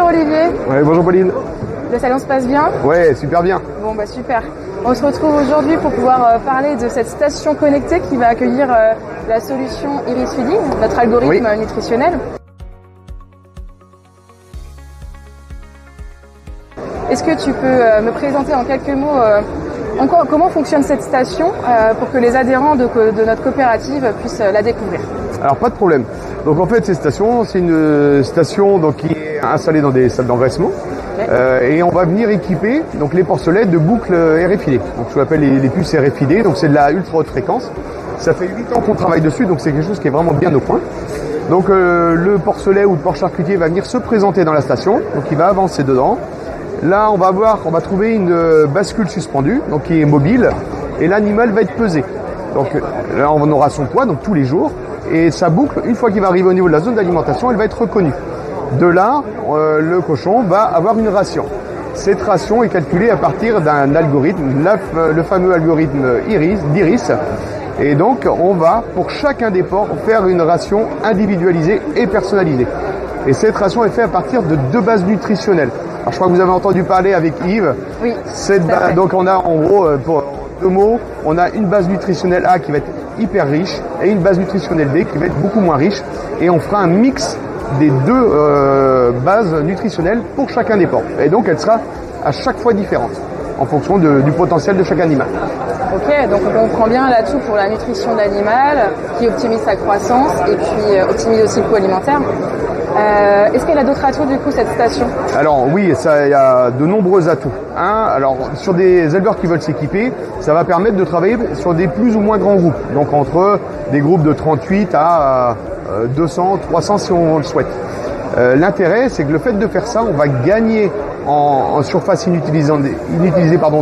Olivier. Ouais, bonjour Pauline. Le salon se passe bien? Ouais, super bien. Bon bah super. On se retrouve aujourd'hui pour pouvoir parler de cette station connectée qui va accueillir la solution Iris Feeding, notre algorithme nutritionnel. Est-ce que tu peux me présenter en quelques mots comment fonctionne cette station pour que les adhérents de notre coopérative puissent la découvrir? Alors pas de problème. Donc en fait cette station, c'est une station donc, qui est installée dans des salles d'engraissement. Et on va venir équiper donc les porcelets de boucles RFID. Donc je l'appelle les puces RFID, donc c'est de la ultra haute fréquence. Ça fait 8 ans qu'on travaille dessus, donc c'est quelque chose qui est vraiment bien au point. Donc le porcelet ou le porc charcutier va venir se présenter dans la station, donc il va avancer dedans. Là on va trouver une bascule suspendue, donc qui est mobile, et l'animal va être pesé. Donc là on aura son poids, donc tous les jours, et sa boucle, une fois qu'il va arriver au niveau de la zone d'alimentation, elle va être reconnue. De là, le cochon va avoir une ration. Cette ration est calculée à partir d'un algorithme, le fameux algorithme d'Iris. Et donc, on va, pour chacun des porcs, faire une ration individualisée et personnalisée. Et cette ration est faite à partir de 2 bases nutritionnelles. Alors, je crois que vous avez entendu parler avec Yves. Oui. Donc, on a en gros, pour 2 mots, on a une base nutritionnelle A qui va être hyper riche et une base nutritionnelle B qui va être beaucoup moins riche. Et on fera un mix des 2 bases nutritionnelles pour chacun des porcs. Et donc elle sera à chaque fois différente en fonction du potentiel de chaque animal. Ok, donc on comprend bien l'atout pour la nutrition de l'animal qui optimise sa croissance et puis optimise aussi le coût alimentaire. Est-ce qu'elle a d'autres atouts du coup cette station? Alors oui, il y a de nombreux atouts. Alors sur des éleveurs qui veulent s'équiper, ça va permettre de travailler sur des plus ou moins grands groupes. Donc entre des groupes de 38 à 200, 300 si on le souhaite. L'intérêt, c'est que le fait de faire ça, on va gagner en surface inutilisée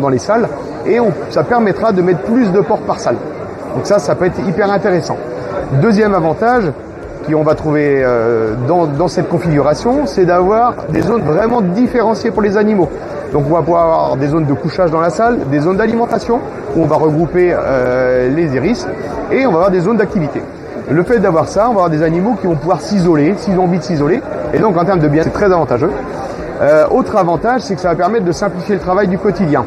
dans les salles et ça permettra de mettre plus de porcs par salle. Donc ça peut être hyper intéressant. Deuxième avantage qu'on va trouver dans cette configuration, c'est d'avoir des zones vraiment différenciées pour les animaux. Donc on va pouvoir avoir des zones de couchage dans la salle, des zones d'alimentation où on va regrouper les iris et on va avoir des zones d'activité. Le fait d'avoir ça, on va avoir des animaux qui vont pouvoir s'isoler, s'ils ont envie de s'isoler. Et donc en termes de bien, c'est très avantageux. Autre avantage, c'est que ça va permettre de simplifier le travail du quotidien.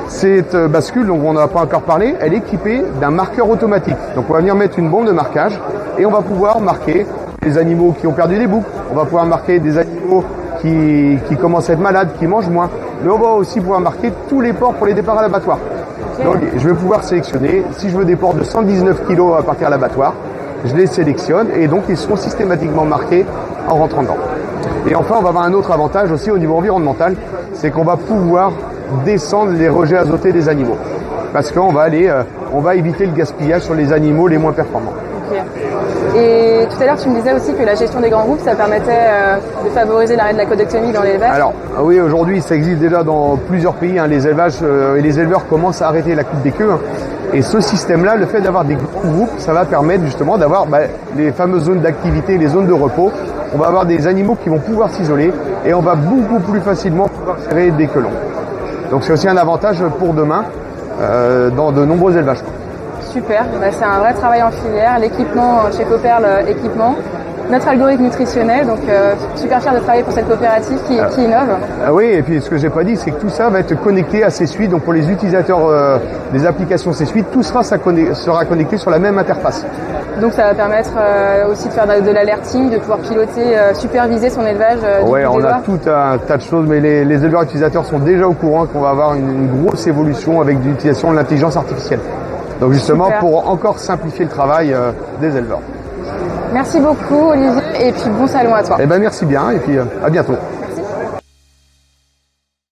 Cette bascule, donc on n'en a pas encore parlé, elle est équipée d'un marqueur automatique. Donc on va venir mettre une bombe de marquage et on va pouvoir marquer les animaux qui ont perdu des boucles. On va pouvoir marquer des animaux qui commencent à être malades, qui mangent moins. Mais on va aussi pouvoir marquer tous les porcs pour les départs à l'abattoir. Donc je vais pouvoir sélectionner, si je veux des porcs de 119 kg à partir à l'abattoir, je les sélectionne et donc ils seront systématiquement marqués en rentrant dedans. Et enfin, on va avoir un autre avantage aussi au niveau environnemental, c'est qu'on va pouvoir descendre les rejets azotés des animaux. Parce qu'on va on va éviter le gaspillage sur les animaux les moins performants. Okay. Et tout à l'heure, tu me disais aussi que la gestion des grands groupes, ça permettait de favoriser l'arrêt de la codectomie dans l'élevage. Alors, oui, aujourd'hui, ça existe déjà dans plusieurs pays. Les élevages et les éleveurs commencent à arrêter la coupe des queues. Et ce système-là, le fait d'avoir des grands groupes, ça va permettre justement d'avoir les fameuses zones d'activité, les zones de repos. On va avoir des animaux qui vont pouvoir s'isoler et on va beaucoup plus facilement pouvoir gérer des quelons. Donc c'est aussi un avantage pour demain dans de nombreux élevages. Super, c'est un vrai travail en filière, l'équipement chez Cooperl Équipement, notre algorithme nutritionnel, donc super fier de travailler pour cette coopérative qui innove. Oui, et puis ce que j'ai pas dit, c'est que tout ça va être connecté à C-Suite, donc pour les utilisateurs des applications C-Suite, tout sera connecté sur la même interface. Donc ça va permettre aussi de faire de l'alerting, de pouvoir piloter, superviser son élevage. Oui, on a tout un tas de choses, mais les éleveurs utilisateurs sont déjà au courant qu'on va avoir une grosse évolution avec l'utilisation de l'intelligence artificielle. Donc justement, super, pour encore simplifier le travail des éleveurs. Merci beaucoup Olivier, et puis bon salon à toi. Eh ben merci bien, et puis à bientôt.